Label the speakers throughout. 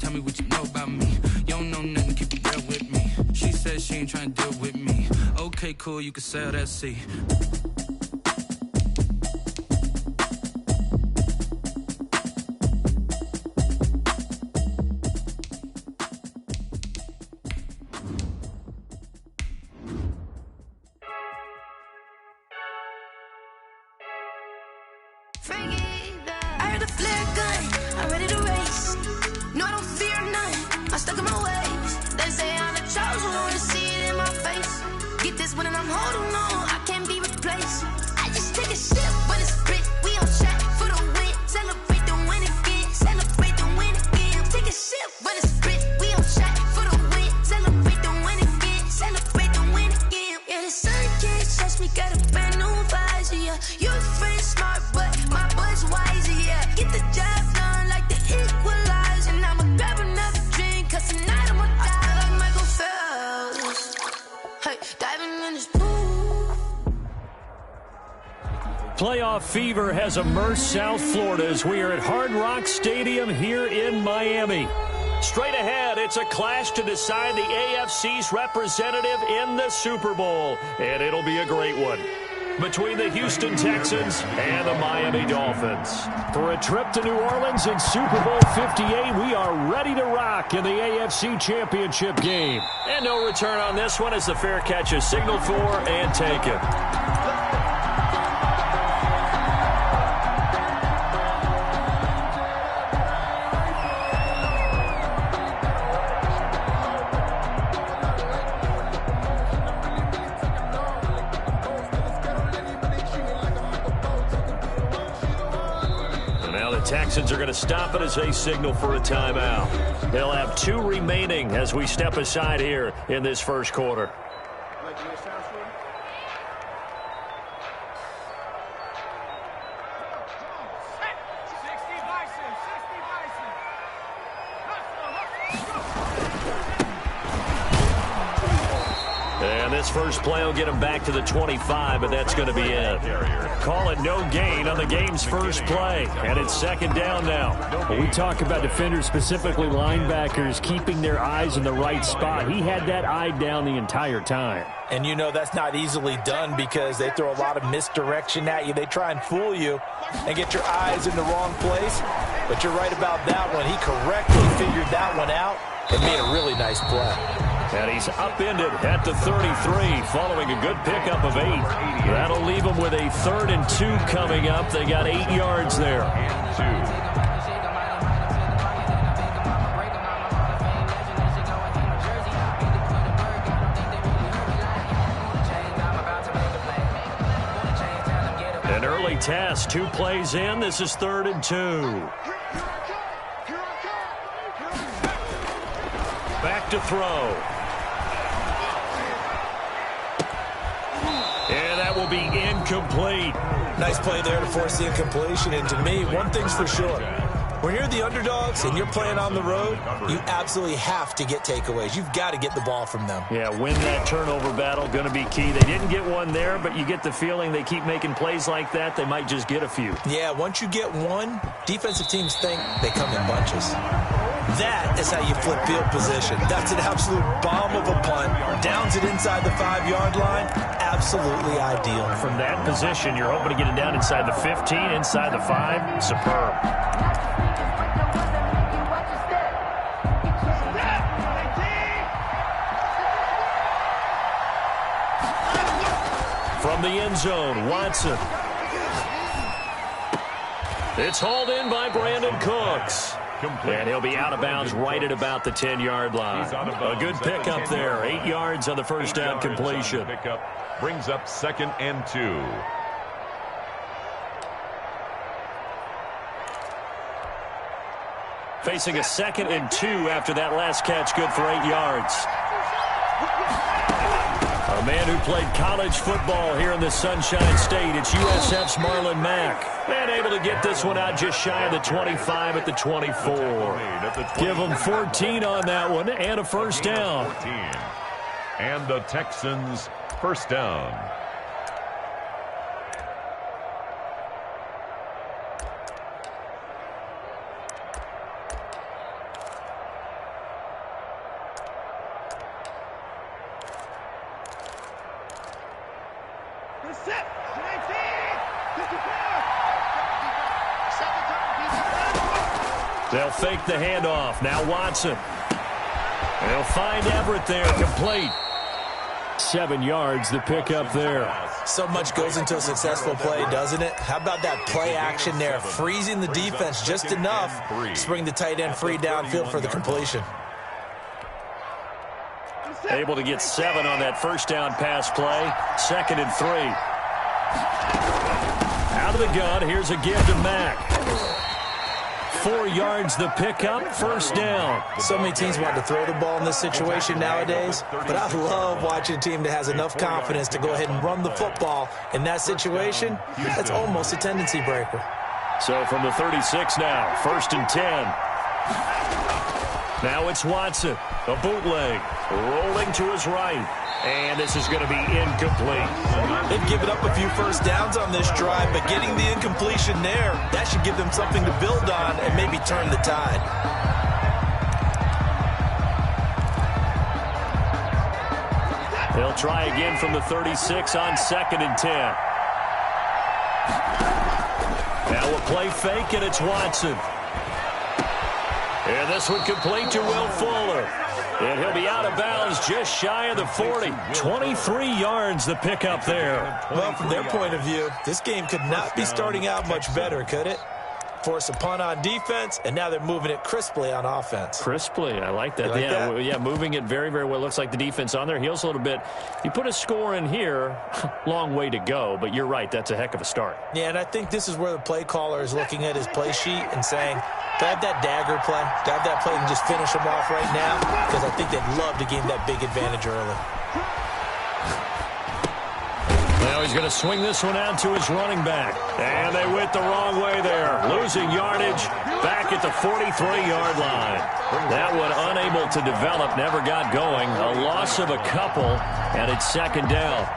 Speaker 1: tell me what you know about me. You don't know nothing, keep it real with me. She said she ain't trying to deal with me. Okay, cool, you can sail that sea.
Speaker 2: I heard a flare gun, I'm ready to race. No, I don't fear none, I'm stuck in my ways. They say I'm the chosen one, to see it in my face. Get this one and I'm holding on, I can't be replaced. I just take a sip when it's split, we on track for the win. Celebrate the win again, celebrate the win again. Take a sip when it's split, we on track for the win. Celebrate the win again, celebrate the win again. Yeah, the sun can't touch me, got a brand new visor, yeah. You're a friend smart, but my boy's wiser, yeah. Get the job done like the equalizer. And I'ma grab another drink, cause tonight I'ma die like Michael Phelps. Hey, diving in this pool.
Speaker 3: Playoff fever has immersed South Florida as we are at Hard Rock Stadium here in Miami. Straight ahead, it's a clash to decide the AFC's representative in the Super Bowl, and it'll be a great one, between the Houston Texans and the Miami Dolphins. For a trip to New Orleans in Super Bowl 58, we are ready to rock in the AFC Championship game. And no return on this one as the fair catch is signaled for and taken. Texans are going to stop it as they signal for a timeout. They'll have 2 remaining as we step aside here in this first quarter. And this first play will get them back to the 25, but that's going to be it. Call it no gain on the game's first play, and it's second down now.
Speaker 4: When we talk about defenders, specifically linebackers, keeping their eyes in the right spot, he had that eye down the entire time.
Speaker 5: And you know that's not easily done because they throw a lot of misdirection at you. They try and fool you and get your eyes in the wrong place. But you're right about that one. He correctly figured that one out and made a really nice play.
Speaker 3: And he's upended at the 33 following a good pickup of 8. That'll leave him with a 3rd and 2 coming up. They got 8 yards there. An early test, 2 plays in. This is 3rd and 2. Back to throw. And that will be incomplete.
Speaker 5: Nice play there to force the incompletion. And to me, one thing's for sure. When you're the underdogs and you're playing on the road, you absolutely have to get takeaways. You've got to get the ball from them.
Speaker 3: Yeah, win that turnover battle, going to be key. They didn't get one there, but you get the feeling they keep making plays like that, they might just get a few.
Speaker 5: Yeah, once you get one, defensive teams think they come in bunches. That is how you flip field position. That's an absolute bomb of a punt. Downs it inside the 5-yard line. Absolutely ideal.
Speaker 3: From that position, you're hoping to get it down inside the 15, inside the 5. Superb. From the end zone, Watson. It's hauled in by Brandon Cooks. And he'll be out of bounds right at about the 10-yard line. A good pickup there. 8 yards on the first down completion.
Speaker 6: Pickup brings up 2nd and 2.
Speaker 3: Facing a 2nd and 2 after that last catch, good for 8 yards. A man who played college football here in the Sunshine State. It's USF's Marlon Mack. And able to get this one out just shy of the 25 at the 24. Give him 14 on that one and a first down.
Speaker 6: And the Texans first down.
Speaker 3: They'll fake the handoff. Now Watson. They'll find Everett there, complete. 7 yards, the pickup there.
Speaker 5: So much goes into a successful play, doesn't it? How about that play action there, freezing the defense just enough to bring the tight end free downfield for the completion.
Speaker 3: Able to get 7 on that first down pass play. 2nd and 3. Out of the gun, here's a give to Mack. 4 yards the pickup, first down.
Speaker 5: So many teams want to throw the ball in this situation nowadays, but I love watching a team that has enough confidence to go ahead and run the football. In that situation, that's almost a tendency breaker.
Speaker 3: So from the 36 now, 1st and 10. Now it's Watson, a bootleg, rolling to his right. And this is going to be incomplete.
Speaker 5: They've given up a few first downs on this drive, but getting the incompletion there, that should give them something to build on and maybe turn the tide.
Speaker 3: They'll try again from the 36 on 2nd and 10. Now a play fake, and it's Watson. And this one complete to Will Fuller. And he'll be out of bounds just shy of the 40. 23 yards the pickup there.
Speaker 5: Well, from their point of view, this game could not be starting out much better, could it? Force a punt on defense, and now they're moving it crisply on offense.
Speaker 3: Crisply, I like that.
Speaker 5: Like that?
Speaker 3: Yeah, moving it very, very well. Looks like the defense on their heels a little bit. You put a score in here, long way to go, but you're right, that's a heck of a start.
Speaker 5: Yeah, and I think this is where the play caller is looking at his play sheet and saying, do I have that dagger play? Do I have that play and just finish them off right now? Because I think they'd love to gain that big advantage early.
Speaker 3: Now he's going to swing this one out to his running back. And they went the wrong way there. Losing yardage back at the 43-yard line. That one unable to develop, never got going. A loss of a couple, and it's 2nd down.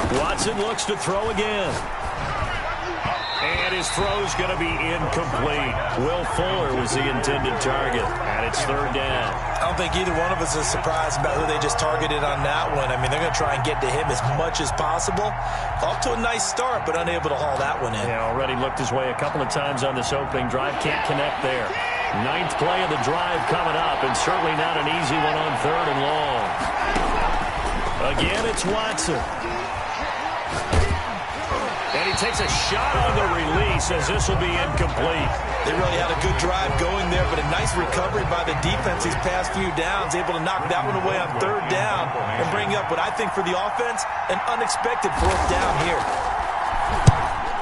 Speaker 3: Watson looks to throw again. And his throw's going to be incomplete. Will Fuller was the intended target, and it's 3rd down.
Speaker 5: I don't think either one of us is surprised about who they just targeted on that one. I mean, they're going to try and get to him as much as possible. Off to a nice start, but unable to haul that one in.
Speaker 3: Yeah, already looked his way a couple of times on this opening drive. Can't connect there. 9th play of the drive coming up, and certainly not an easy one on 3rd and long. Again, it's Watson. And he takes a shot on the release as this will be incomplete.
Speaker 5: They really had a good drive going there, but a nice recovery by the defense these past few downs, able to knock that one away on 3rd down and bring up what I think for the offense, an unexpected 4th down here.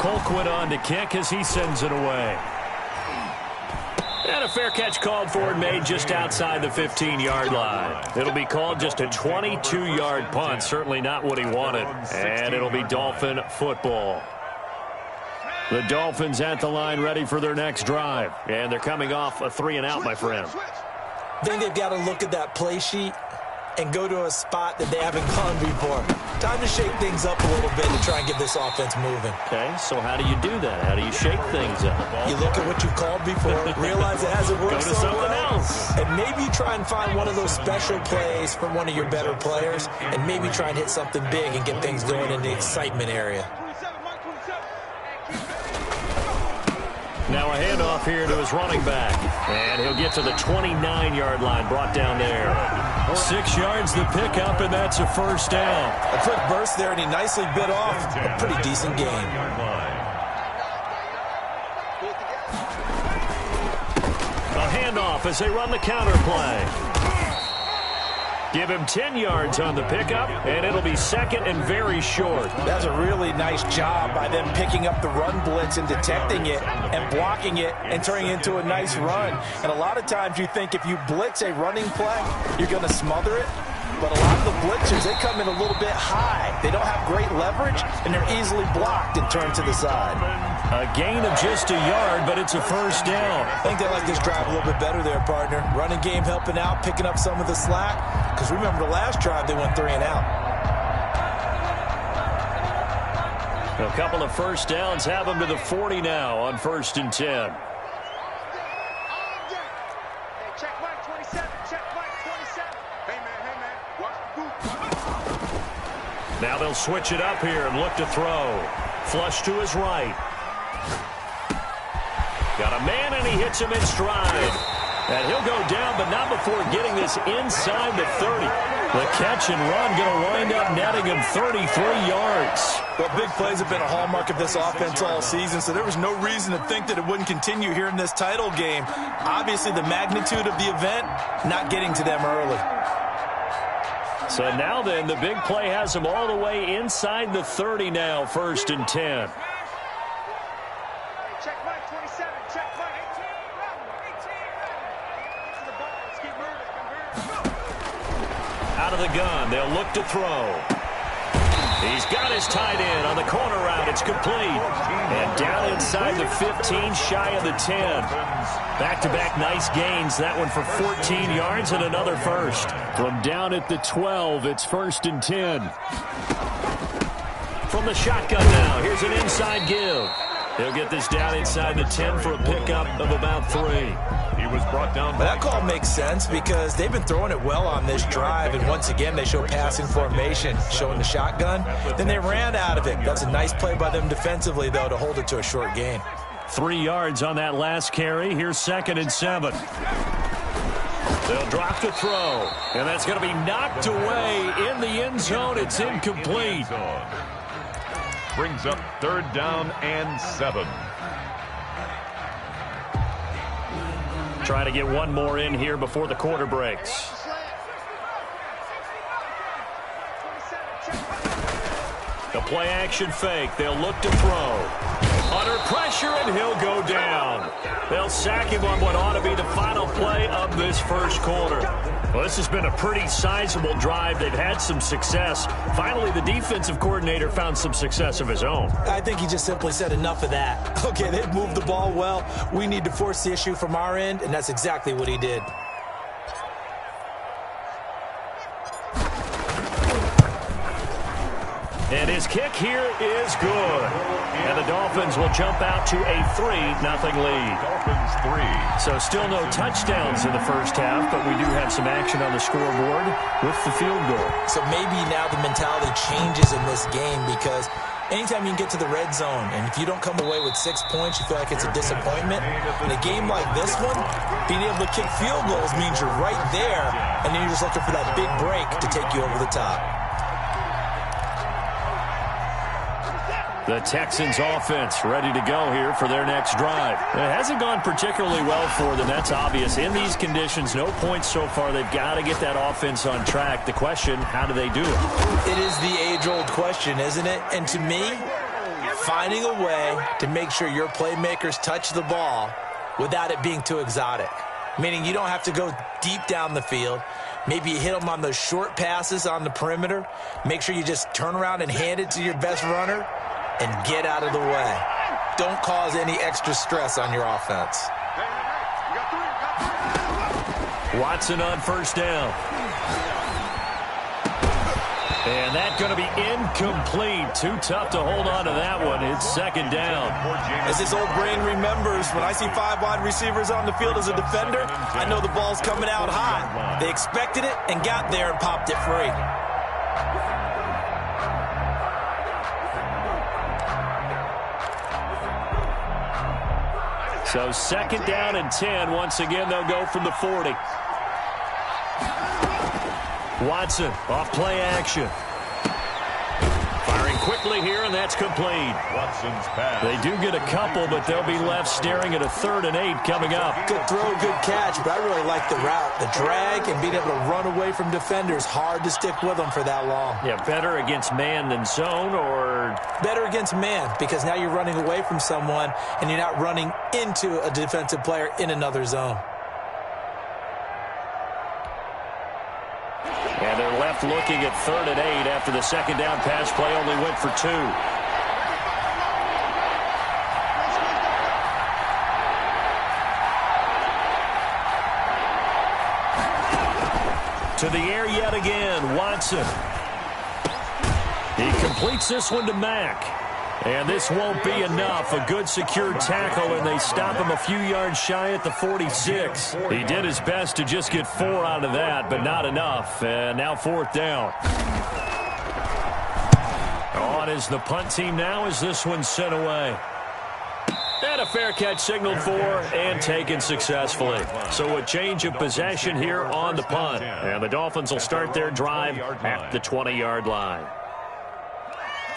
Speaker 3: Colquitt on to kick as he sends it away. And a fair catch called for and made just outside the 15-yard line. It'll be called just a 22-yard punt. Certainly not what he wanted. And it'll be Dolphin football. The Dolphins at the line ready for their next drive. And they're coming off a 3-and-out, my friend.
Speaker 5: I think they've got to look at that play sheet and go to a spot that they haven't gone before. Time to shake things up a little bit to try and get this offense moving.
Speaker 3: Okay, so how do you do that? How do you shake things up?
Speaker 5: You look at what you've called before, realize it hasn't worked
Speaker 3: Go to
Speaker 5: so
Speaker 3: something
Speaker 5: well,
Speaker 3: else.
Speaker 5: and maybe you try and find one of those special plays from one of your better players, and maybe try and hit something big and get things going in the excitement area.
Speaker 3: Now a handoff here to his running back. And he'll get to the 29-yard line, brought down there. 6 yards the pickup, and that's a 1st down.
Speaker 5: A quick burst there, and he nicely bit off a pretty decent gain.
Speaker 3: A handoff as they run the counter play. Give him 10 yards on the pickup, and it'll be 2nd and very short.
Speaker 5: That's a really nice job by them picking up the run blitz and detecting it and blocking it and turning it into a nice run. And a lot of times you think if you blitz a running play, you're going to smother it. But a lot of the blitzers, they come in a little bit high. They don't have great leverage, and they're easily blocked and turned to the side.
Speaker 3: A gain of just a yard, but it's a 1st down.
Speaker 5: I think they like this drive a little bit better there, partner. Running game helping out, picking up some of the slack. Because remember the last drive, they went 3-and-out.
Speaker 3: A couple of first downs have them to the 40 now on 1st and 10. Now they'll switch it up here and look to throw. Flush to his right. Got a man, and he hits him in stride. And he'll go down, but not before getting this inside the 30. The catch and run going to wind up netting him 33 yards.
Speaker 5: Well, big plays have been a hallmark of this offense all season, so there was no reason to think that it wouldn't continue here in this title game. Obviously, the magnitude of the event, not getting to them early.
Speaker 3: So now then, the big play has him all the way inside the 30 now, 1st and 10. Out of the gun, they'll look to throw. He's got his tight end on the corner route. It's complete. And down inside the 15, shy of the 10. Back-to-back nice gains. That one for 14 yards and another first. From down at the 12, it's 1st and 10. From the shotgun now, here's an inside give. He'll get this down inside the 10 for a pickup of about 3.
Speaker 6: He was brought down.
Speaker 5: That call makes sense because they've been throwing it well on this drive, and once again they show passing formation, showing the shotgun. Then they ran out of it. That's a nice play by them defensively, though, to hold it to a short gain.
Speaker 3: 3 yards on that last carry. Here's 2nd and 7. They'll drop to throw, and that's going to be knocked away in the end zone. It's incomplete.
Speaker 6: Brings up 3rd down and 7.
Speaker 3: Try to get one more in here before the quarter breaks. The play action fake. They'll look to throw. Under pressure, and he'll go down. They'll sack him on what ought to be the final play of this first quarter. Well, this has been a pretty sizable drive. They've had some success. Finally, the defensive coordinator found some success of his own.
Speaker 5: I think he just simply said enough of that. Okay, they've moved the ball well. We need to force the issue from our end, and that's exactly what he did.
Speaker 3: And his kick here is good. And the Dolphins will jump out to a 3-0 lead.
Speaker 6: Dolphins 3.
Speaker 3: So still no touchdowns in the first half, but we do have some action on the scoreboard with the field goal.
Speaker 5: So maybe now the mentality changes in this game because anytime you can get to the red zone, and if you don't come away with 6 points, you feel like it's a disappointment. In a game like this one, being able to kick field goals means you're right there, and then you're just looking for that big break to take you over the top.
Speaker 3: The Texans offense ready to go here for their next drive. It hasn't gone particularly well for them. That's obvious. In these conditions, no points so far. They've got to get that offense on track. The question, how do they do it?
Speaker 5: It is the age-old question, isn't it? And to me, finding a way to make sure your playmakers touch the ball without it being too exotic. Meaning you don't have to go deep down the field. Maybe you hit them on those short passes on the perimeter. Make sure you just turn around and hand it to your best runner and get out of the way. Don't cause any extra stress on your offense.
Speaker 3: Watson on first down. And that's going to be incomplete. Too tough to hold on to that one. It's 2nd down.
Speaker 5: As this old brain remembers, when I see 5 wide receivers on the field as a defender, I know the ball's coming out high. They expected it and got there and popped it free.
Speaker 3: So 2nd down and 10. Once again, they'll go from the 40. Watson off play action. Firing quickly here, and that's complete.
Speaker 6: Watson's pass.
Speaker 3: They do get a couple, but they'll be left staring at a 3rd and 8 coming up.
Speaker 5: Good throw, good catch, but I really like the route. The drag and being able to run away from defenders. Hard to stick with them for that long.
Speaker 3: Yeah, better against man than zone, or
Speaker 5: better against man, because now you're running away from someone and you're not running into a defensive player in another zone.
Speaker 3: And they're left looking at 3rd and 8 after the 2nd down pass play only went for 2. To the air yet again, Watson. He completes this one to Mack. And this won't be enough. A good secure tackle, and they stop him a few yards shy at the 46. He did his best to just get 4 out of that, but not enough. And now 4th down. On is the punt team now as this one's sent away. And a fair catch signaled for and taken successfully. So a change of possession here on the punt. And the Dolphins will start their drive at the 20-yard line.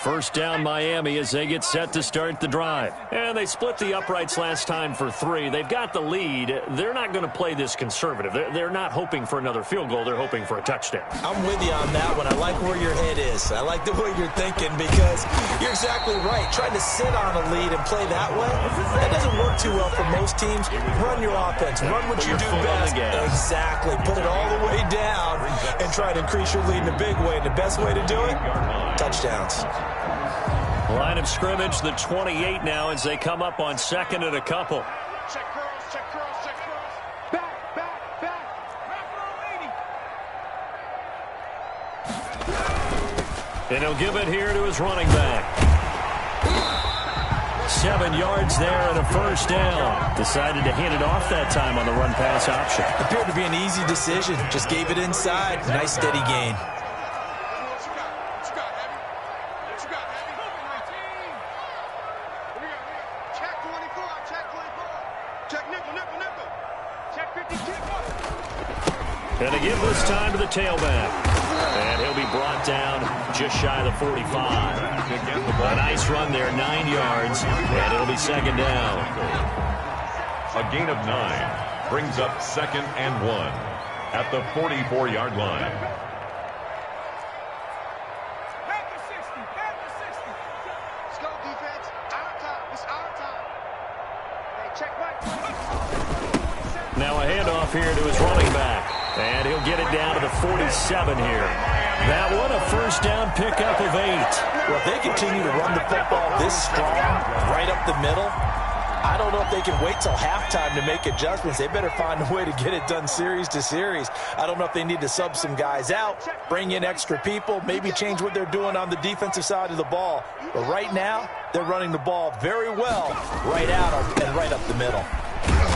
Speaker 3: First down Miami as they get set to start the drive. And they split the uprights last time for 3. They've got the lead. They're not going to play this conservative. They're not hoping for another field goal. They're hoping for a touchdown.
Speaker 5: I'm with you on that one. I like where your head is. I like the way you're thinking because you're exactly right. Trying to sit on a lead and play that way, that doesn't work too well for most teams. Run your offense. Run what you do best. Exactly. Put it all the way down and try to increase your lead in a big way. And the best way to do it, touchdowns.
Speaker 3: Line of scrimmage, the 28 now as they come up on 2nd and a couple.
Speaker 7: Check cross, check cross, check cross. Back, back, back.
Speaker 3: And he'll give it here to his running back. 7 yards there and a first down. Decided to hand it off that time on the run-pass option.
Speaker 5: Appeared to be an easy decision. Just gave it inside. Nice steady gain.
Speaker 3: And they give this time to the tailback. And he'll be brought down just shy of the 45. A nice run there, 9 yards, and it'll be 2nd down.
Speaker 6: A gain of 9 brings up 2nd and 1 at the 44-yard line.
Speaker 7: Let's go, defense. Our time. It's our time. Hey, check right.
Speaker 3: Now a handoff here to his running back. And he'll get it down to the 47 here. That one a first down pickup of 8.
Speaker 5: Well, if they continue to run the football this strong, right up the middle, I don't know if they can wait till halftime to make adjustments. They better find a way to get it done series to series. I don't know if they need to sub some guys out, bring in extra people, maybe change what they're doing on the defensive side of the ball. But right now, they're running the ball very well right out and right up the middle.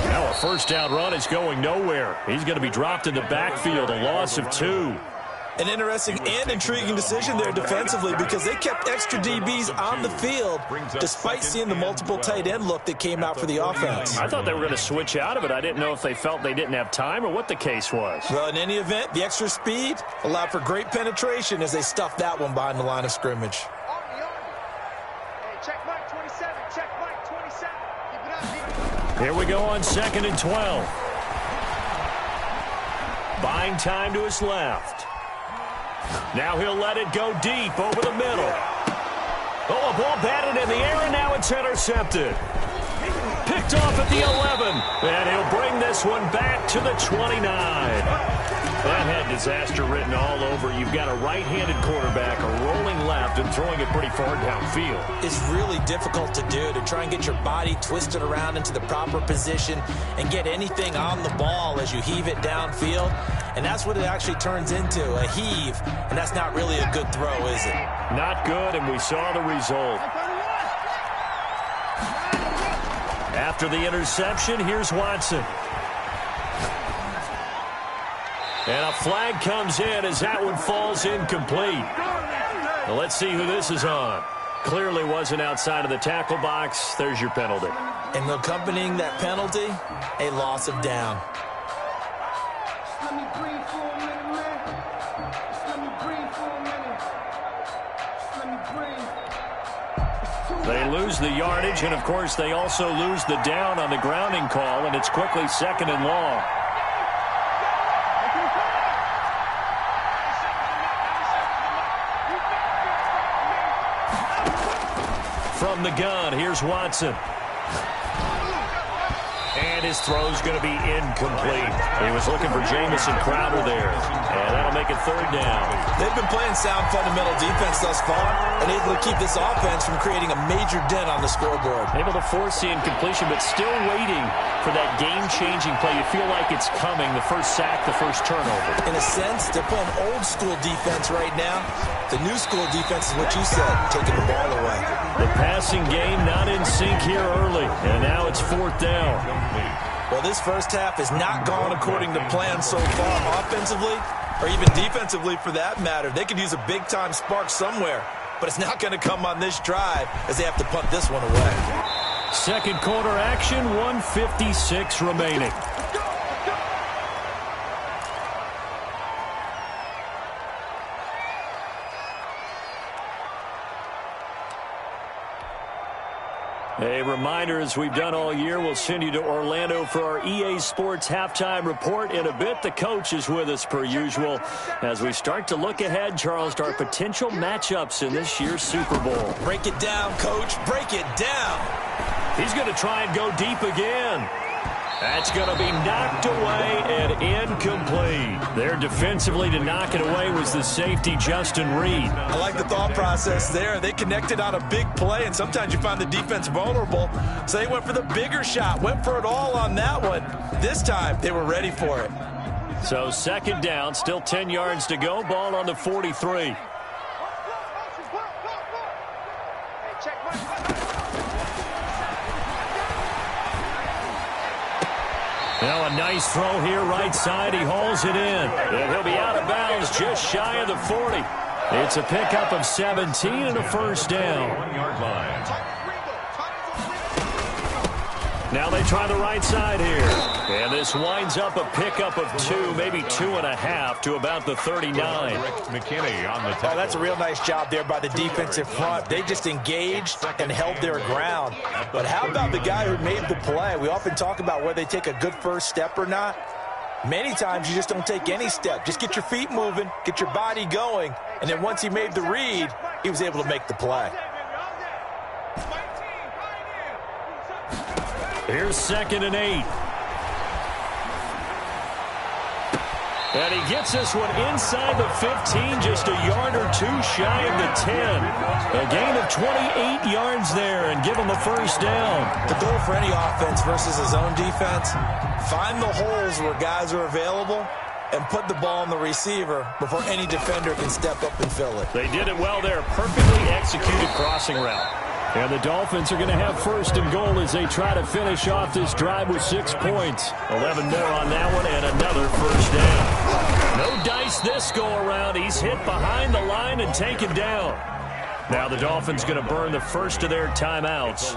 Speaker 3: Now a first down run is going nowhere. He's going to be dropped in the backfield, a loss of 2.
Speaker 5: An interesting and intriguing decision there defensively because they kept extra DBs on the field despite seeing the multiple tight end look that came out for the offense.
Speaker 3: I thought they were going to switch out of it. I didn't know if they felt they didn't have time or what the case was.
Speaker 5: Well, in any event, the extra speed allowed for great penetration as they stuffed that one behind the line of scrimmage.
Speaker 7: Hey, check Mike 27. Check Mike 27. Keep it up,
Speaker 3: Here we go on 2nd and 12. Buying time to his left. Now he'll let it go deep over the middle. Oh, a ball batted in the air, and now it's intercepted. Picked off at the 11, and he'll bring this one back to the 29. That had disaster written all over. You've got a right-handed quarterback, a rolling left, and throwing it pretty far downfield.
Speaker 5: It's really difficult to do, to try and get your body twisted around into the proper position and get anything on the ball as you heave it downfield. And that's what it actually turns into, a heave. And that's not really a good throw, is it?
Speaker 3: Not good, and we saw the result. After the interception, here's Watson. And a flag comes in as that one falls incomplete. Now let's see who this is on. Clearly wasn't outside of the tackle box. There's your penalty.
Speaker 5: And accompanying that penalty, a loss of down.
Speaker 7: Let me breathe for a minute, man. Just let me breathe for a minute. Just let me breathe.
Speaker 3: They lose the yardage, and of course they also lose the down on the grounding call, and it's quickly 2nd and long. From the gun, here's Watson. And his throw's going to be incomplete. He was looking for Jamison Crowder there. And that'll make it third down.
Speaker 5: They've been playing sound fundamental defense thus far and able to keep this offense from creating a major dent on the scoreboard.
Speaker 3: Able to force the incompletion, but still waiting for that game-changing play. You feel like it's coming, the first sack, the first turnover.
Speaker 5: In a sense, they're playing old-school defense right now. The new school defense is what you said, taking the ball away.
Speaker 3: The passing game not in sync here early, and now it's fourth down.
Speaker 5: Well, this first half has not gone according to plan so far offensively, or even defensively for that matter. They could use a big-time spark somewhere, but it's not going to come on this drive as they have to punt this one away.
Speaker 3: Second quarter action, 1:56 remaining. A reminder, as we've done all year, we'll send you to Orlando for our EA Sports halftime report in a bit. The coach is with us per usual as we start to look ahead, Charles, to our potential matchups in this year's Super Bowl.
Speaker 5: Break it down, Coach. Break it down.
Speaker 3: He's going to try and go deep again. That's going to be knocked away and incomplete. There defensively to knock it away was the safety, Justin Reed.
Speaker 5: I like the thought process there. They connected on a big play, and sometimes you find the defense vulnerable. So they went for the bigger shot, went for it all on that one. This time, they were ready for it.
Speaker 3: So second down, still 10 yards to go. Ball on the 43. Now a nice throw here right side. He hauls it in. And he'll be out of bounds just shy of the 40. It's a pickup of 17 and a first down.
Speaker 6: 1-yard line.
Speaker 3: Now they try the right side here. And this winds up a pickup of 2, maybe 2.5 to about the 39.
Speaker 6: McKinney on the tackle.
Speaker 5: Oh, that's a real nice job there by the defensive front. They just engaged and held their ground. But how about the guy who made the play? We often talk about whether they take a good first step or not. Many times you just don't take any step. Just get your feet moving, get your body going, and then once he made the read, he was able to make the play.
Speaker 3: Here's 2nd and 8. And he gets this one inside the 15, just a yard or 2 shy of the 10. A gain of 28 yards there and give him a first down.
Speaker 5: The goal for any offense versus his own defense, find the holes where guys are available and put the ball on the receiver before any defender can step up and fill it.
Speaker 3: They did it well there. Perfectly executed crossing route. And the Dolphins are going to have 1st and goal as they try to finish off this drive with 6 points. 11 more on that one and another first down. No dice this go-around. He's hit behind the line and taken down. Now the Dolphins going to burn the first of their timeouts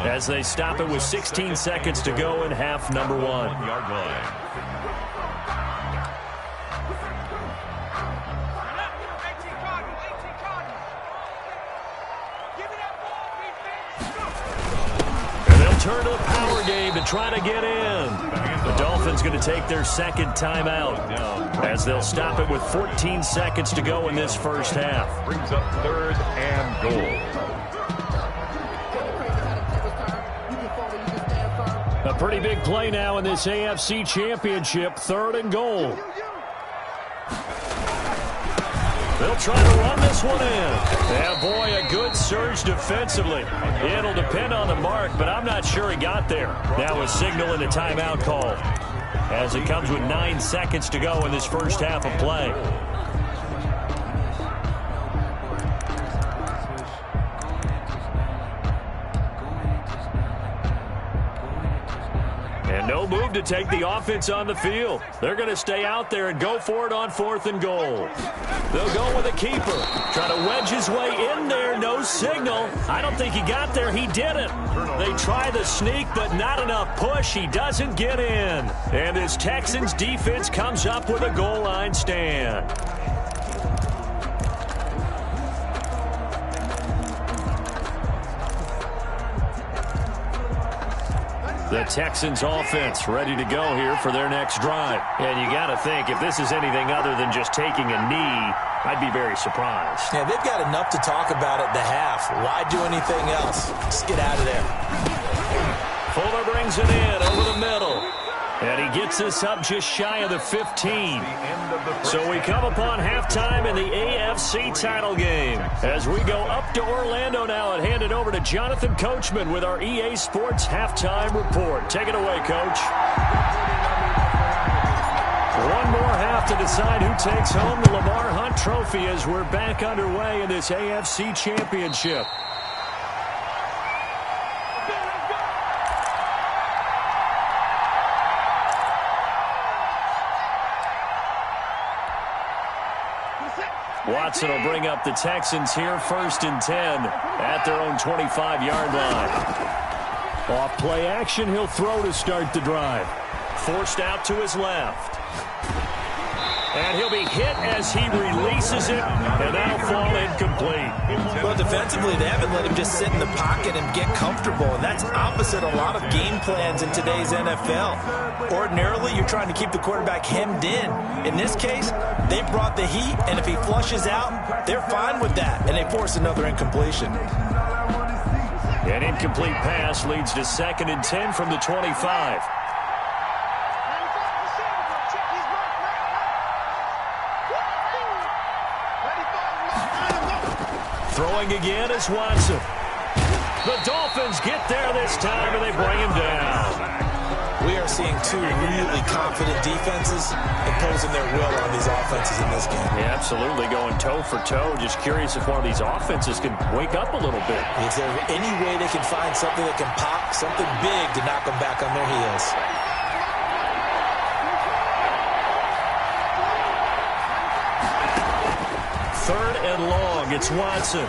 Speaker 3: as they stop it with 16 seconds to go in half number 1.
Speaker 6: 1-yard line.
Speaker 3: Turn to the power game to try to get in. The Dolphins going to take their 2nd timeout as they'll stop it with 14 seconds to go in this first half.
Speaker 6: Brings up 3rd and goal.
Speaker 3: A pretty big play now in this AFC Championship. 3rd and goal. They'll try to run this one in. Yeah, boy, a good surge defensively. It'll depend on the mark, but I'm not sure he got there. Now a signal and a timeout call as it comes with 9 seconds to go in this first half of play. And no move to take the offense on the field. They're going to stay out there and go for it on 4th and goal. They'll go with a keeper. Try to wedge his way in there. No signal. I don't think he got there. He didn't. They try the sneak, but not enough push. He doesn't get in. And this Texans defense comes up with a goal line stand. The Texans offense ready to go here for their next drive. And you got to think, if this is anything other than just taking a knee, I'd be very surprised.
Speaker 5: Yeah, they've got enough to talk about at the half. Why do anything else? Just get out of there.
Speaker 3: Fuller brings it in over the gets us up just shy of the 15. So we come upon halftime in the AFC title game. As we go up to Orlando now and hand it over to Jonathan Coachman with our EA Sports halftime report. Take it away, Coach. One more half to decide who takes home the Lamar Hunt Trophy as we're back underway in this AFC Championship. Watson will bring up the Texans here, 1st and 10 at their own 25-yard line. Off play action, he'll throw to start the drive. Forced out to his left. And he'll be hit as he releases it, and that'll fall incomplete.
Speaker 5: Well, defensively, they haven't let him just sit in the pocket and get comfortable, and that's opposite a lot of game plans in today's NFL. Ordinarily, you're trying to keep the quarterback hemmed in. In this case, they brought the heat, and if he flushes out, they're fine with that, and they force another incompletion.
Speaker 3: An incomplete pass leads to 2nd and 10 from the 25. Throwing again is Watson. The Dolphins get there this time, and they bring him down.
Speaker 5: We are seeing two really confident defenses imposing their will on these offenses in this game.
Speaker 3: Yeah, absolutely, going toe for toe. Just curious if one of these offenses can wake up a little bit.
Speaker 5: Is there any way they can find something that can pop, something big to knock them back on their heels?
Speaker 3: Third and long, it's Watson.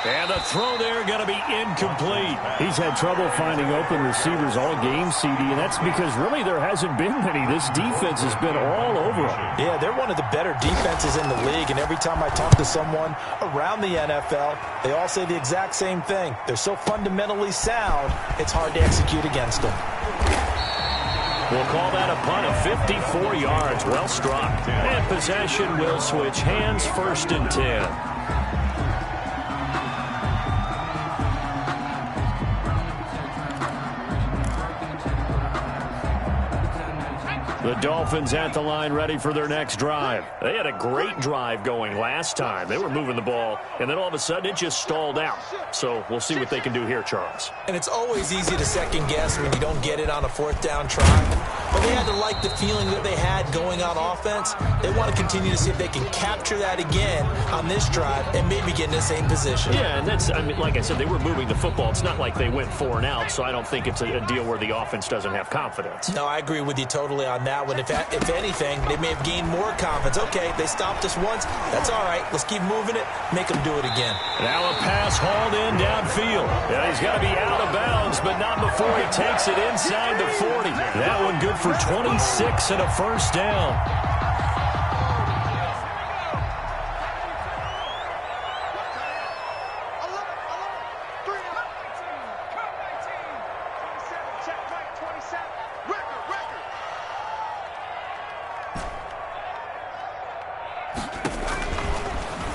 Speaker 3: And the throw there going to be incomplete.
Speaker 4: He's had trouble finding open receivers all game, CD, and that's because really there hasn't been many. This defense has been all over them.
Speaker 5: Yeah, they're one of the better defenses in the league, and every time I talk to someone around the NFL, they all say the exact same thing. They're so fundamentally sound, it's hard to execute against them.
Speaker 3: We'll call that a punt of 54 yards. Well struck. And possession will switch hands, 1st and 10. The Dolphins at the line ready for their next drive. They had a great drive going last time. They were moving the ball, and then all of a sudden it just stalled out. So we'll see what they can do here, Charles.
Speaker 5: And it's always easy to second guess when you don't get it on a 4th down try. But they had to like the feeling that they had going on offense. They want to continue to see if they can capture that again on this drive and maybe get in the same position.
Speaker 3: Yeah, and that's, I mean, like I said, they were moving the football. It's not like they went 4 and out, so I don't think it's a deal where the offense doesn't have confidence.
Speaker 5: No, I agree with you totally on that one. If anything, they may have gained more confidence. Okay, they stopped us once. That's all right. Let's keep moving it. Make them do it again.
Speaker 3: Now a pass hauled in downfield. Yeah, he's got to be out of bounds, but not before he takes it inside the 40. That one good for 26 and a 1st down.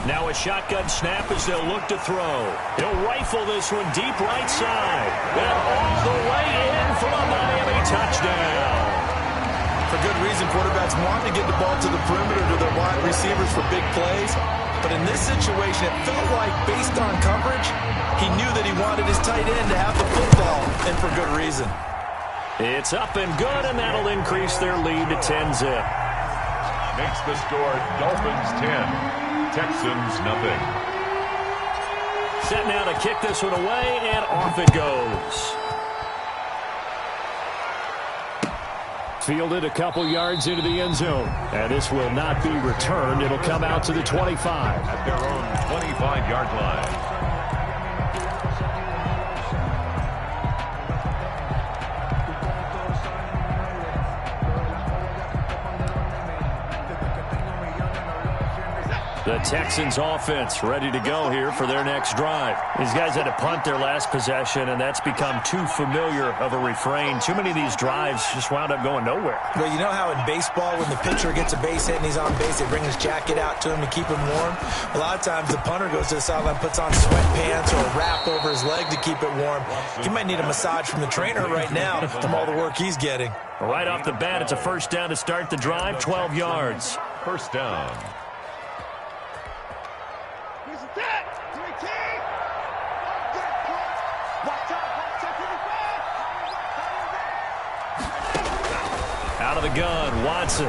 Speaker 3: Now a shotgun snap as they'll look to throw. He'll rifle this one deep right side. And all the way in for a Miami touchdown.
Speaker 5: For good reason, quarterbacks want to get the ball to the perimeter to their wide receivers for big plays. But in this situation, it felt like, based on coverage, he knew that he wanted his tight end to have the football, and for good reason.
Speaker 3: It's up and good, and that'll increase their lead to 10-zip.
Speaker 6: Makes the score Dolphins 10. Texans nothing.
Speaker 3: Set now to kick this one away, and off it goes.
Speaker 4: Fielded a couple yards into the end zone. And this will not be returned. It'll come out to the 25.
Speaker 6: At their own 25-yard line.
Speaker 3: The Texans offense ready to go here for their next drive. These guys had to punt their last possession, and that's become too familiar of a refrain. Too many of these drives just wound up going nowhere.
Speaker 5: Well, you know how in baseball when the pitcher gets a base hit and he's on base, they bring his jacket out to him to keep him warm? A lot of times the punter goes to the sideline, puts on sweatpants or a wrap over his leg to keep it warm. He might need a massage from the trainer right now from all the work he's getting.
Speaker 3: Right off the bat, it's a first down to start the drive, 12 yards.
Speaker 6: First down.
Speaker 3: Out of the gun, Watson.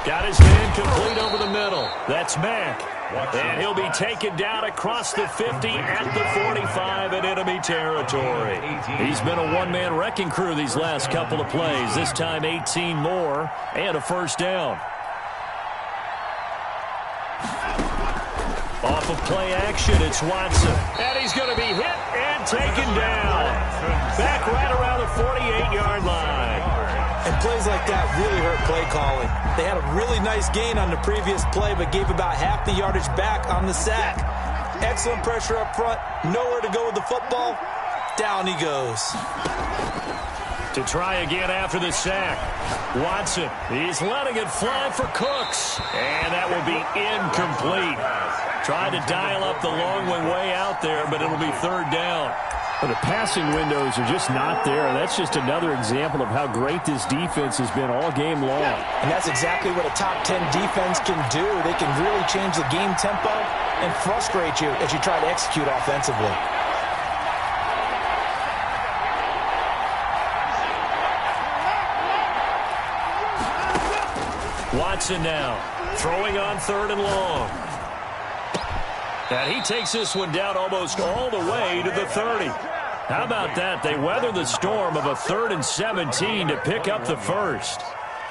Speaker 3: Got his man complete over the middle. That's Mack. And he'll be taken down across the 50 at the 45 in enemy territory. He's been a one-man wrecking crew these last couple of plays. This time 18 more and a first down. Off of play action, it's Watson. And he's going to be hit and taken down. Back right around the 48-yard line.
Speaker 5: And plays like that really hurt play calling. They had a really nice gain on the previous play, but gave about half the yardage back on the sack. Excellent pressure up front. Nowhere to go with the football. Down he goes.
Speaker 3: To try again after the sack. Watson, he's letting it fly for Cooks. And that will be incomplete. Tried to dial up the long one way out there, but it'll be third down.
Speaker 4: But the passing windows are just not there. That's just another example of how great this defense has been all game long.
Speaker 5: And that's exactly what a top 10 defense can do. They can really change the game tempo and frustrate you as you try to execute offensively.
Speaker 3: Watson now, throwing on third and long. And he takes this one down almost all the way to the 30. How about that? They weather the storm of a 3rd and 17 to pick up the first.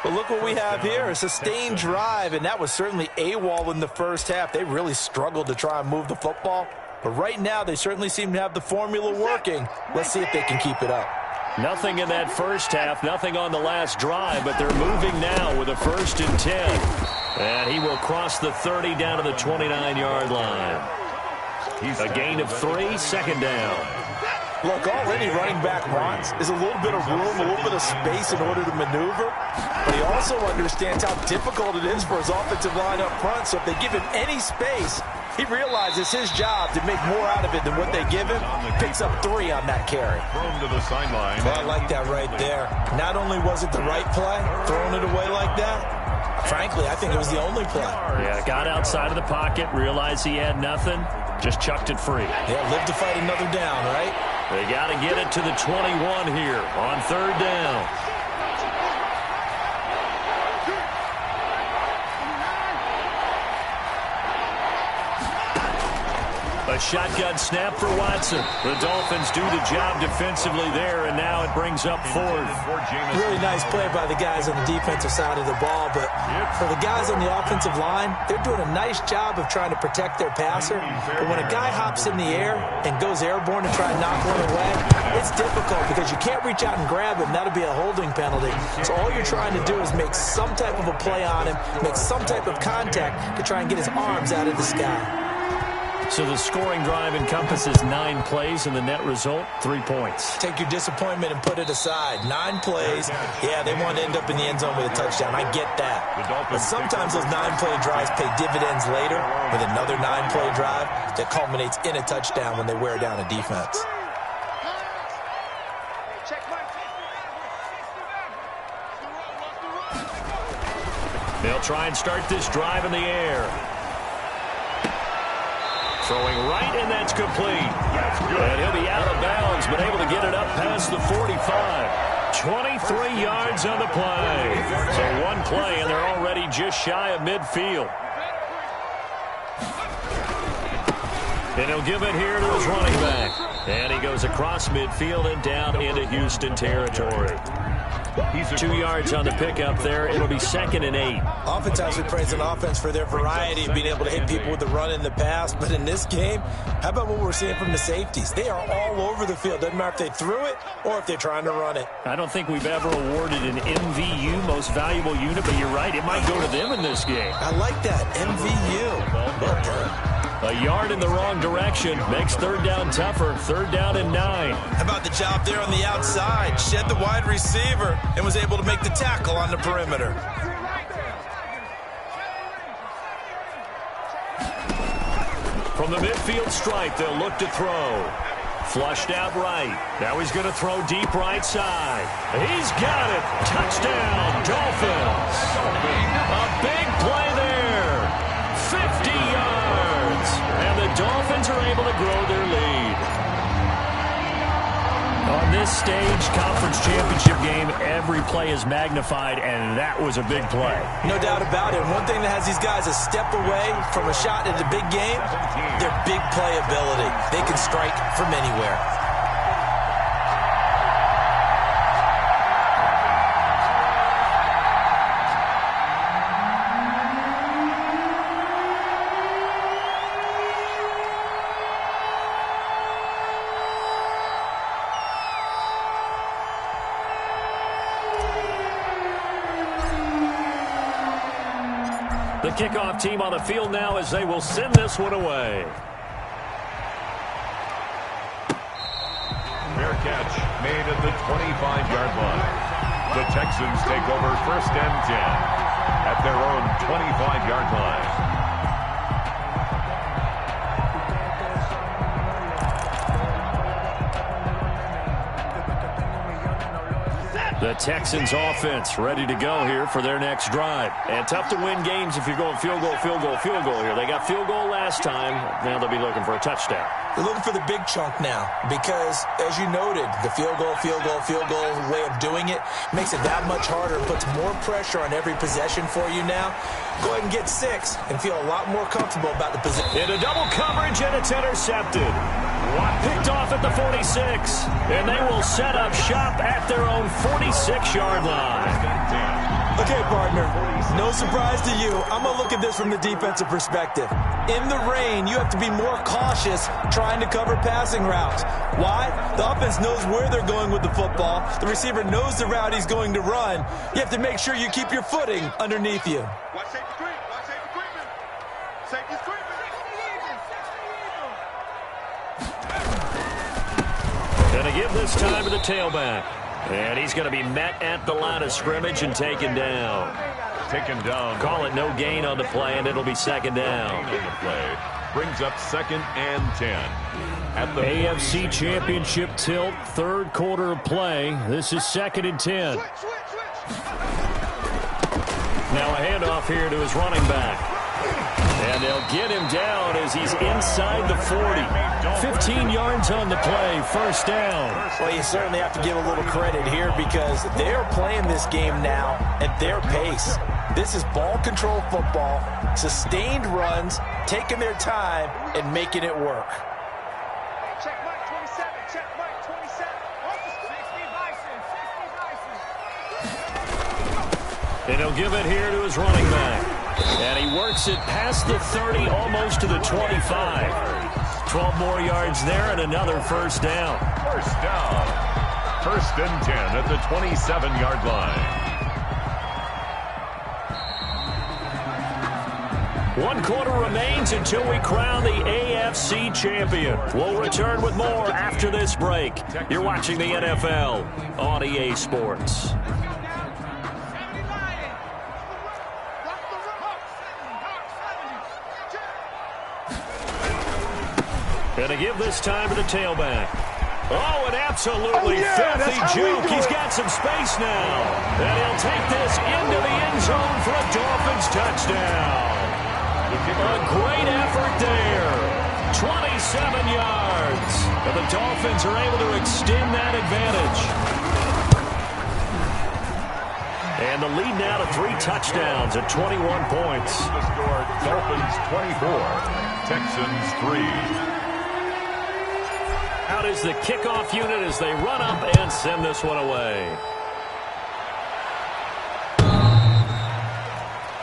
Speaker 5: But look what we have here, a sustained drive, and that was certainly AWOL in the first half. They really struggled to try and move the football. But right now, they certainly seem to have the formula working. Let's see if they can keep it up.
Speaker 3: Nothing in that first half, nothing on the last drive, but they're moving now with a 1st and 10. And he will cross the 30 down to the 29-yard line. A gain of 3, second down.
Speaker 5: Look, all any running back wants is a little bit of room, a little bit of space in order to maneuver. But he also understands how difficult it is for his offensive line up front. So if they give him any space, he realizes his job to make more out of it than what they give him. Picks up 3 on that carry.
Speaker 6: Thrown to the sideline.
Speaker 5: Well, I like that right there. Not only was it the right play, throwing it away like that, frankly, I think it was the only play.
Speaker 3: Yeah, got outside of the pocket, realized he had nothing, just chucked it free.
Speaker 5: Yeah, live to fight another down, right?
Speaker 3: They got to get it to the 21 here on third down. A shotgun snap for Watson. The Dolphins do the job defensively there, and now it brings up 4th.
Speaker 5: Really nice play by the guys on the defensive side of the ball, but for the guys on the offensive line, they're doing a nice job of trying to protect their passer. But when a guy hops in the air and goes airborne to try and knock one away, it's difficult because you can't reach out and grab him. That'll be a holding penalty. So all you're trying to do is make some type of a play on him, make some type of contact to try and get his arms out of the sky.
Speaker 3: So the scoring drive encompasses 9 plays, and the net result, 3 points.
Speaker 5: Take your disappointment and put it aside. 9 plays. Yeah, they want to end up in the end zone with a touchdown. I get that. But sometimes those 9-play drives pay dividends later with another 9-play drive that culminates in a touchdown when they wear down a defense.
Speaker 3: They'll try and start this drive in the air. Throwing right, and that's complete. And he'll be out of bounds, but able to get it up past the 45. 23 yards on the play. So 1 play, and they're already just shy of midfield. And he'll give it here to his running back. And he goes across midfield and down into Houston territory. 2 yards on the pickup there. It'll be 2nd and 8.
Speaker 5: Oftentimes we praise an offense for their variety of being able to hit people with the run in the pass. But in this game, how about what we're seeing from the safeties? They are all over the field. Doesn't matter if they threw it or if they're trying to run it.
Speaker 3: I don't think we've ever awarded an MVU, most valuable unit, but you're right. It might go to them in this game.
Speaker 5: I like that. MVU. Well done.
Speaker 3: A yard in the wrong direction makes 3rd down tougher. 3rd down and 9.
Speaker 5: How about the job there on the outside? Shed the wide receiver and was able to make the tackle on the perimeter.
Speaker 3: From the midfield stripe, they'll look to throw. Flushed out right. Now he's going to throw deep right side. He's got it. Touchdown, Dolphins. A big play there. 50 yards. And the Dolphins are able to grow their lead. On this stage, conference championship game, every play is magnified, and that was a big play.
Speaker 5: No doubt about it. One thing that has these guys a step away from a shot in the big game, their big play ability. They can strike from anywhere.
Speaker 3: The kickoff team on the field now as they will send this one away.
Speaker 6: Fair catch made at the 25-yard line. The Texans take over 1st and 10 at their own 25-yard line.
Speaker 3: The Texans offense ready to go here for their next drive. And tough to win games if you're going field goal, field goal, field goal here. They got field goal last time. Now they'll be looking for a touchdown.
Speaker 5: They're looking for the big chunk now because, as you noted, the field goal way of doing it makes it that much harder and puts more pressure on every possession for you now. Go ahead and get 6 and feel a lot more comfortable about the position.
Speaker 3: Into double coverage, and it's intercepted. Picked off at the 46, and they will set up shop at their own 46-yard line.
Speaker 5: Okay, partner, no surprise to you. I'm going to look at this from the defensive perspective. In the rain, you have to be more cautious trying to cover passing routes. Why? The offense knows where they're going with the football. The receiver knows the route he's going to run. You have to make sure you keep your footing underneath you.
Speaker 7: Watch safety creep. Watch safety creeping. Safety's creeping.
Speaker 3: Going to give this time to the tailback. And he's going to be met at the line of scrimmage and taken down.
Speaker 6: Taken down.
Speaker 3: Call it no gain on the play, and it'll be 2nd down.
Speaker 6: The play brings up 2nd and 10. At the
Speaker 3: AFC Championship tilt, 3rd quarter of play. This is 2nd and 10. Now a handoff here to his running back. And they'll get him down as he's inside the 40. 15 yards on the play, 1st down.
Speaker 5: Well, you certainly have to give a little credit here because they're playing this game now at their pace. This is ball control football, sustained runs, taking their time and making it work.
Speaker 7: Check Mike 27. Check Mike 27. 60 license.
Speaker 3: And he'll give it here to his running back. And he works it past the 30, almost to the 25. 12 more yards there and another 1st down.
Speaker 6: 1st down. 1st and 10 at the 27-yard line.
Speaker 3: 1 quarter remains until we crown the AFC champion. We'll return with more after this break. You're watching the NFL on EA Sports. Going to give this time to the tailback. Oh, an absolutely filthy juke. He's got some space now. And he'll take this into the end zone for a Dolphins touchdown. A great effort there. 27 yards. And the Dolphins are able to extend that advantage. And the lead now to 3 touchdowns at 21 points.
Speaker 6: The score, Dolphins 24, Texans 3.
Speaker 3: Out is the kickoff unit as they run up and send this one away.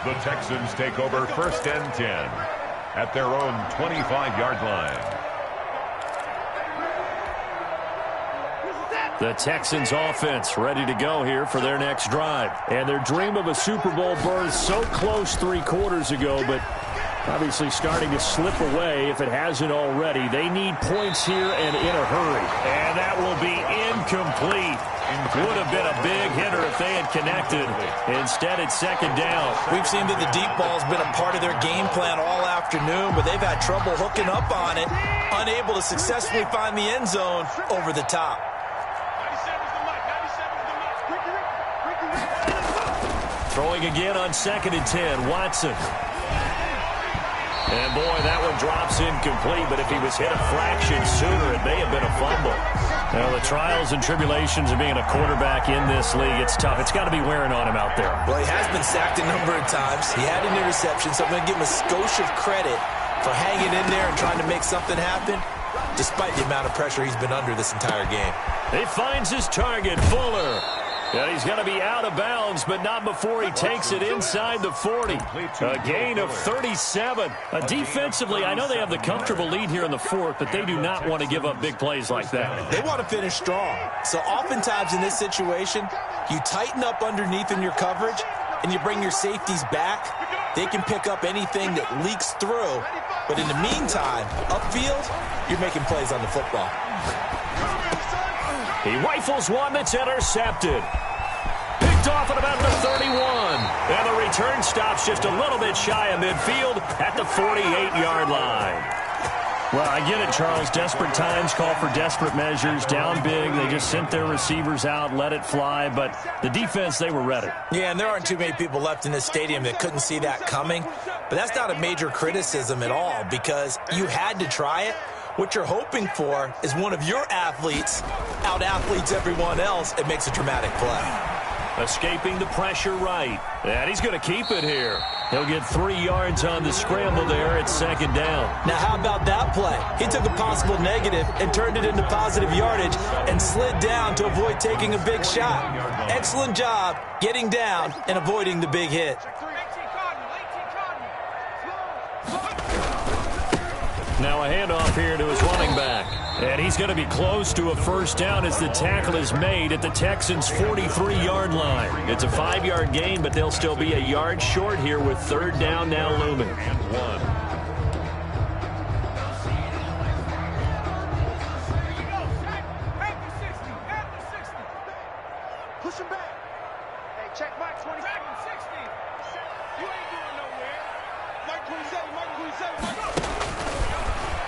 Speaker 6: The Texans take over 1st and 10 at their own 25-yard line.
Speaker 3: The Texans offense ready to go here for their next drive. And their dream of a Super Bowl berth so close 3 quarters ago, but obviously starting to slip away if it hasn't already. They need points here and in a hurry. And that will be incomplete. Would have been a big hitter if they had connected. Instead, it's 2nd down.
Speaker 5: We've seen that the deep ball's been a part of their game plan all afternoon, but they've had trouble hooking up on it, unable to successfully find the end zone over the top.
Speaker 3: Throwing again on 2nd and 10, Watson. And boy, that one drops incomplete, but if he was hit a fraction sooner, it may have been a fumble. Now, the trials and tribulations of being a quarterback in this league, it's tough. It's got to be wearing on him out there.
Speaker 5: Well, he has been sacked a number of times. He had an interception, so I'm going to give him a skosh of credit for hanging in there and trying to make something happen, despite the amount of pressure he's been under this entire game.
Speaker 3: He finds his target, Fuller. And he's going to be out of bounds, but not before he takes it inside the 40. A gain of 37. Defensively, I know they have the comfortable lead here in the 4th, but they do not want to give up big plays like that.
Speaker 5: They want to finish strong. So oftentimes in this situation, you tighten up underneath in your coverage, and you bring your safeties back. They can pick up anything that leaks through. But in the meantime, upfield, you're making plays on the football.
Speaker 3: He rifles one that's intercepted. Picked off at about the 31. And the return stops just a little bit shy of midfield at the 48-yard line. Well, I get it, Charles. Desperate times call for desperate measures. Down big. They just sent their receivers out, let it fly. But the defense, they were ready.
Speaker 5: Yeah, and there aren't too many people left in this stadium that couldn't see that coming. But that's not a major criticism at all because you had to try it. What you're hoping for is one of your athletes out-athletes everyone else and makes a dramatic play.
Speaker 3: Escaping the pressure right. And he's going to keep it here. He'll get 3 yards on the scramble there at 2nd down.
Speaker 5: Now, how about that play? He took a possible negative and turned it into positive yardage and slid down to avoid taking a big shot. Excellent job getting down and avoiding the big hit.
Speaker 3: Now a handoff here to his running back. And he's going to be close to a 1st down as the tackle is made at the Texans' 43-yard line. It's a 5-yard gain, but they'll still be a yard short here with 3rd down now looming.
Speaker 6: And 1.
Speaker 7: Push him back. Hey, check Mike 27. 60. You ain't going nowhere. Mike 27, Mike 27, Mike 27.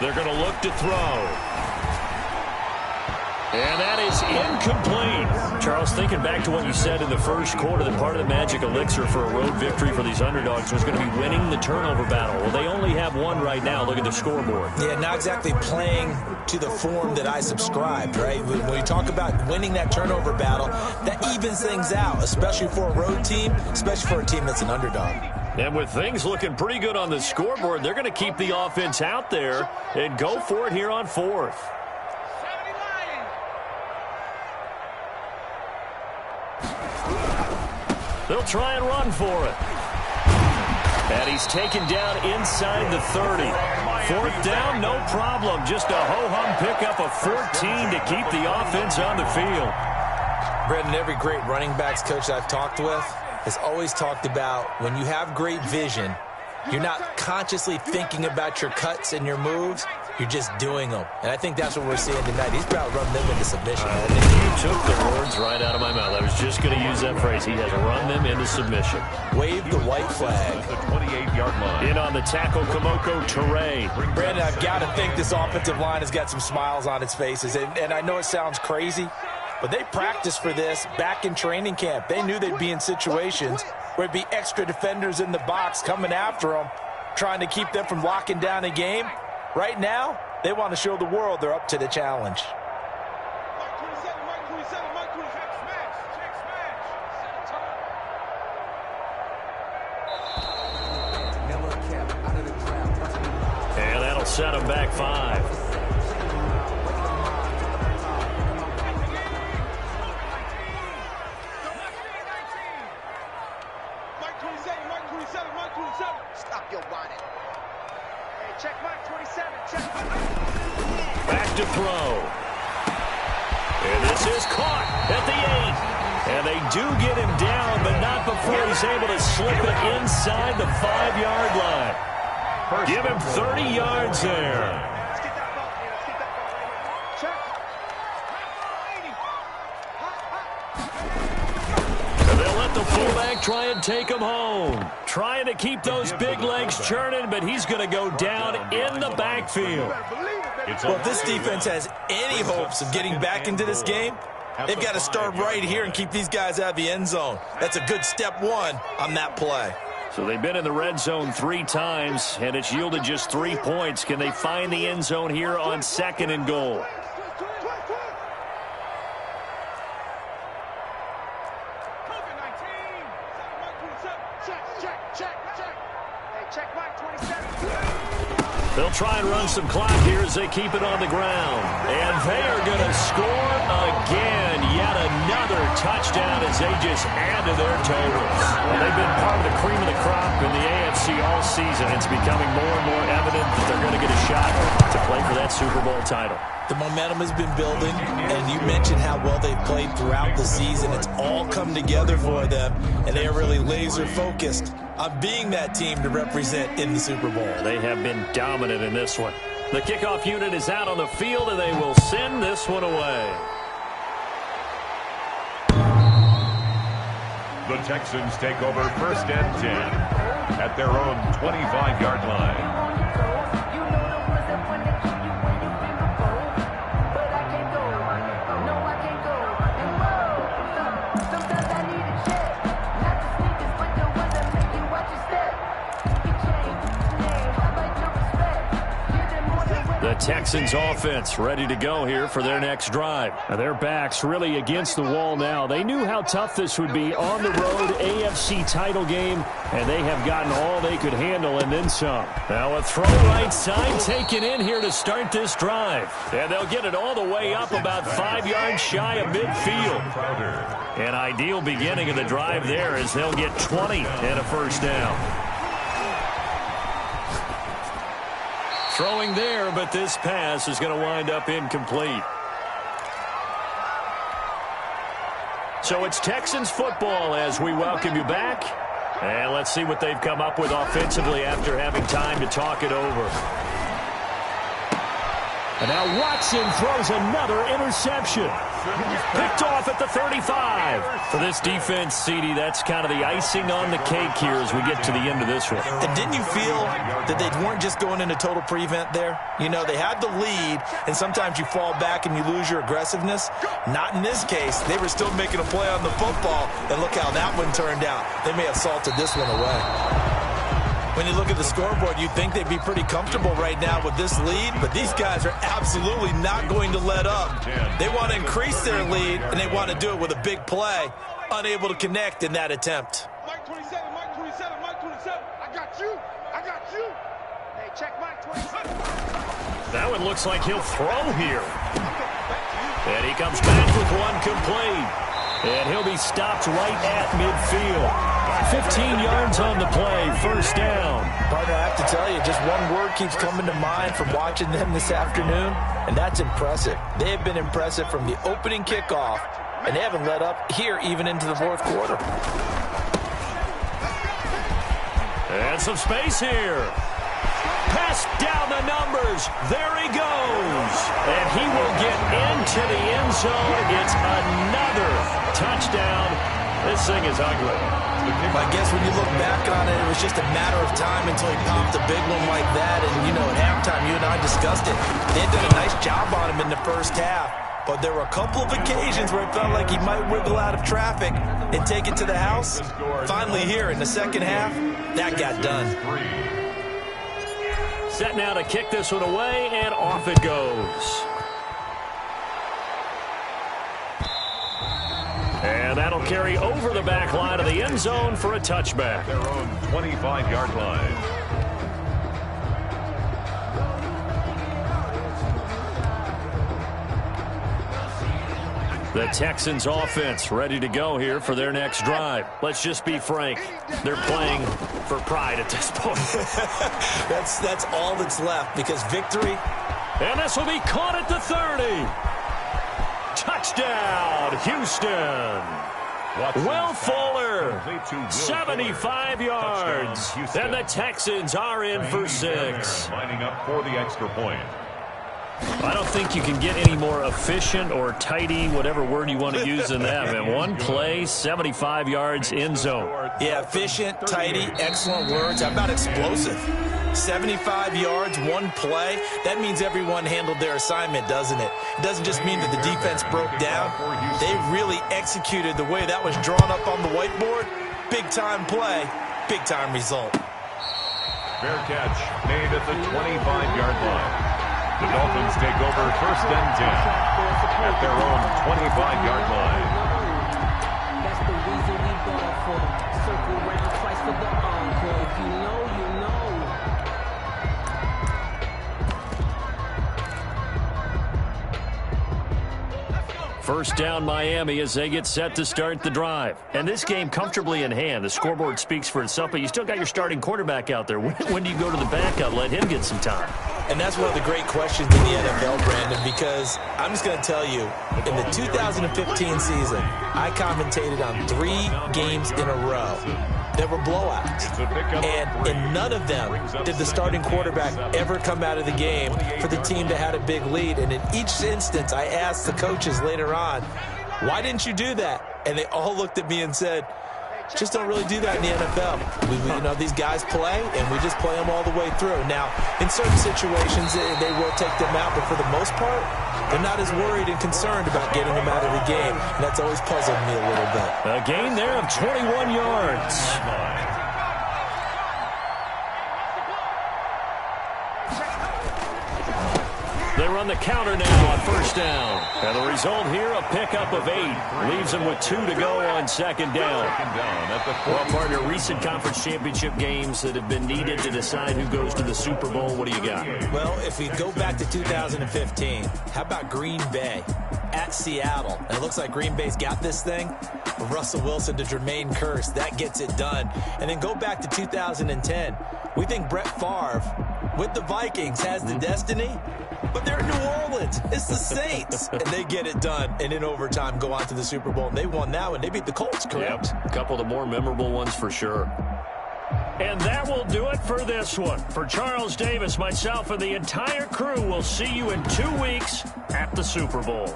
Speaker 3: They're going to look to throw. And that is incomplete. Charles, thinking back to what you said in the 1st quarter, that part of the magic elixir for a road victory for these underdogs was going to be winning the turnover battle. Well, they only have one right now. Look at the scoreboard.
Speaker 5: Yeah, not exactly playing to the form that I subscribed, right? When you talk about winning that turnover battle, that evens things out, especially for a road team, especially for a team that's an underdog.
Speaker 3: And with things looking pretty good on the scoreboard, they're going to keep the offense out there and go for it here on 4th. They'll try and run for it. And he's taken down inside the 30. 4th down, no problem. Just a ho-hum pickup of 14 to keep the offense on the field.
Speaker 5: Brendan, every great running backs coach I've talked with has always talked about when you have great vision, you're not consciously thinking about your cuts and your moves. You're just doing them. And I think that's what we're seeing tonight. He's about to run them into submission.
Speaker 3: You took the words right out of my mouth. I was just going to use that phrase. He has run them into submission.
Speaker 5: Wave the white flag.
Speaker 6: The 28-yard line.
Speaker 3: In on the tackle, Kamoko Toure.
Speaker 5: Brandon, I've got to think this offensive line has got some smiles on its faces. And I know it sounds crazy, but they practiced for this back in training camp. They knew they'd be in situations where it'd be extra defenders in the box coming after them, trying to keep them from locking down a game. Right now, they want to show the world they're up to the challenge.
Speaker 3: And that'll set them back 5. throw. And this is caught at the 8. And they do get him down, but not before he's able to slip it inside the 5-yard line. Give him 30 yards there. The fullback try and take him home. Trying to keep those big legs churning, but he's going to go down in the backfield.
Speaker 5: Well, if this defense has any hopes of getting back into this game, they've got to start right here and keep these guys out of the end zone. That's a good step one on that play.
Speaker 3: So they've been in the red zone 3 times, and it's yielded just 3 points. Can they find the end zone here on 2nd and goal? They'll try and run some clock here as they keep it on the ground. And they are going to score again. Yet another touchdown as they just add to their totals. Well, they've been part of the cream of the crop in the AFC all season. It's becoming more and more evident that they're going to get a shot to play for that Super Bowl title.
Speaker 5: The momentum has been building, and you mentioned how well they've played throughout the season. It's all come together for them, and they are really laser-focused on being that team to represent in the Super Bowl.
Speaker 3: They have been dominant in this one. The kickoff unit is out on the field, and they will send this one away.
Speaker 6: The Texans take over 1st and 10 at their own 25-yard line.
Speaker 3: The Texans offense ready to go here for their next drive. Now their backs really against the wall now. They knew how tough this would be on the road, AFC title game, and they have gotten all they could handle and then some. Now a throw right side taken in here to start this drive. And they'll get it all the way up about 5 yards shy of midfield. An ideal beginning of the drive there as they'll get 20 and a first down. Throwing there, but this pass is going to wind up incomplete. So it's Texans football as we welcome you back. And let's see what they've come up with offensively after having time to talk it over. And now Watson throws another interception. Picked off at the 35. For this defense, CD, that's kind of the icing on the cake here as we get to the end of this one.
Speaker 5: And didn't you feel that they weren't just going into total prevent there? You know, they had the lead, and sometimes you fall back and you lose your aggressiveness. Not in this case. They were still making a play on the football, and look how that one turned out. They may have salted this one away. When you look at the scoreboard, you'd think they'd be pretty comfortable right now with this lead, but these guys are absolutely not going to let up. They want to increase their lead, and they want to do it with a big play, unable to connect in that attempt.
Speaker 7: Mike 27, Mike 27, Mike 27. I got you. I got you. Hey, check Mike 27.
Speaker 3: That one looks like he'll throw here. And he comes back with one complete. And he'll be stopped right at midfield. 15 yards on the play, first down.
Speaker 5: Partner, I have to tell you, just one word keeps coming to mind from watching them this afternoon, and that's impressive. They have been impressive from the opening kickoff, and they haven't let up here even into the fourth quarter.
Speaker 3: And some space here. Pass down the numbers. There he goes. And he will get into the end zone. It's another touchdown. This thing is ugly.
Speaker 5: I guess when you look back on it, it was just a matter of time until he popped a big one like that. And, you know, at halftime, you and I discussed it. They had done a nice job on him in the first half. But there were a couple of occasions where it felt like he might wiggle out of traffic and take it to the house. Finally here in the second half, that got done.
Speaker 3: Set now to kick this one away, and off it goes. And that'll carry over the back line of the end zone for a touchback.
Speaker 6: Their own 25-yard line.
Speaker 3: The Texans offense ready to go here for their next drive. Let's just be frank. They're playing for pride at this point.
Speaker 5: That's all that's left, because victory
Speaker 3: And this will be caught at the 30. Touchdown, Houston. Will Fuller, 75 yards. And the Texans are in for 6.
Speaker 6: Lining up for the extra point.
Speaker 3: I don't think you can get any more efficient or tidy, whatever word you want to use in that, man. One play, 75 yards, end zone.
Speaker 5: Yeah, efficient, tidy, excellent words. How about explosive? 75 yards, one play. That means everyone handled their assignment, doesn't it? It doesn't just mean that the defense broke down. They really executed the way that was drawn up on the whiteboard. Big-time play, big-time result.
Speaker 6: Fair catch made at the 25-yard line. The Dolphins take over 1st and 10 at their own 25-yard line.
Speaker 8: That's the reason we ball for. Circle round twice for the encore. If you know, you know.
Speaker 3: First down, Miami, as they get set to start the drive. And this game comfortably in hand. The scoreboard speaks for itself, but you still got your starting quarterback out there. When do you go to the backup, let him get some time?
Speaker 5: And that's one of the great questions in the NFL, Brandon, because I'm just going to tell you, in the 2015 season, I commentated on 3 games in a row that were blowouts. And in none of them did the starting quarterback ever come out of the game for the team that had a big lead. And in each instance, I asked the coaches later on, why didn't you do that? And they all looked at me and said, just don't really do that in the NFL. You know, these guys play, and we just play them all the way through. Now, in certain situations, they will take them out, but for the most part, they're not as worried and concerned about getting them out of the game. And that's always puzzled me a little bit.
Speaker 3: A gain there of 21 yards. They run the counter now on first down. And the result here, a pickup of 8. Leaves them with 2 to go on second down. Well, partner, recent conference championship games that have been needed to decide who goes to the Super Bowl. What do you got?
Speaker 5: Well, if we go back to 2015, how about Green Bay at Seattle? And it looks like Green Bay's got this thing. Russell Wilson to Jermaine Kearse. That gets it done. And then go back to 2010. We think Brett Favre with the Vikings has the destiny. But they're in New Orleans. It's the Saints. And they get it done. And in overtime, go on to the Super Bowl. And they won that one. They beat the Colts, correct?
Speaker 3: Yep. A couple of the more memorable ones for sure. And that will do it for this one. For Charles Davis, myself, and the entire crew, we'll see you in 2 weeks at the Super Bowl.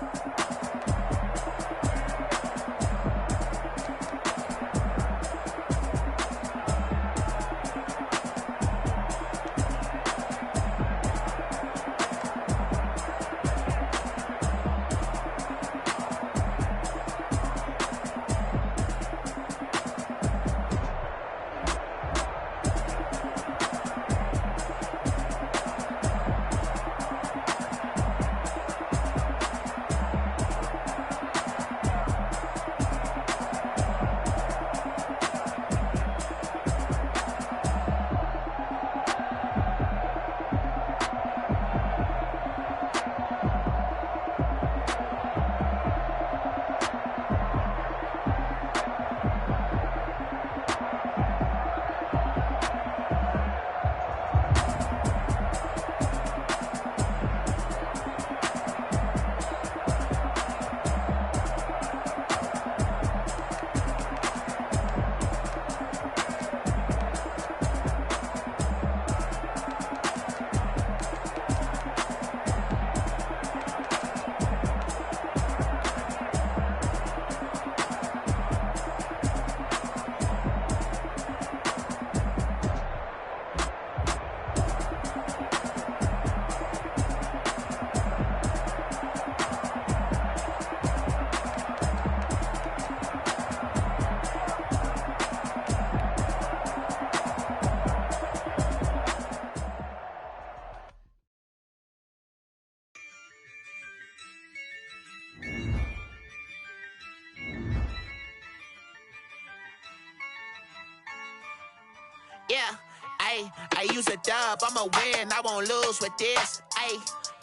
Speaker 9: Yeah, I use a dub, I'ma win, I won't lose with this.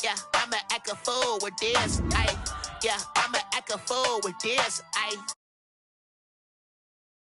Speaker 9: Yeah, I'ma act a fool with this. Yeah, I'ma act a fool with this.